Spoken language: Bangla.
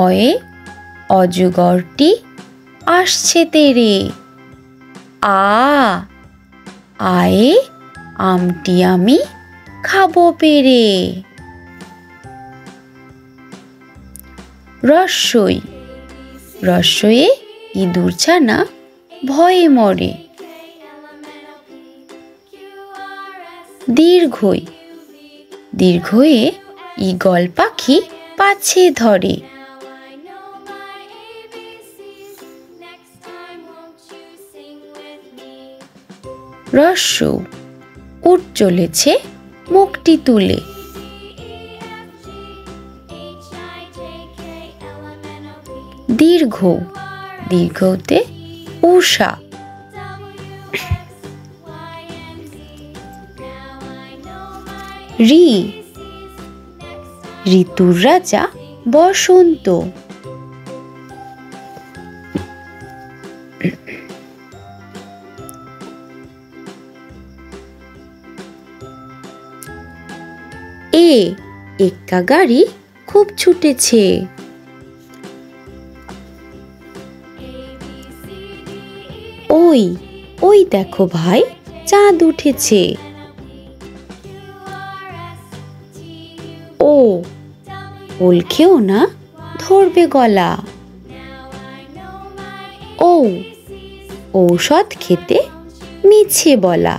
অয়ে অজগরটি আসছে তেরে। আয়ে আমটি আমি খাবো পেরে। রস্বই রস্বয়ে ইঁদুরছানা ভয়ে মরে। দীর্ঘই দীর্ঘয়ে ঈগল পাখি পাছে ধরে। রস্য উট চলেছে মুখটি তুলে। দীর্ঘ দীর্ঘতে উষা। ঋ ঋতুর রাজা বসন্ত। এক্কা গাড়ি খুব ছুটেছে। ওই দেখো ভাই চাঁদ উঠেছে। ওল খেও না ধরবে গলা। ঔষধ খেতে মিছে বলা।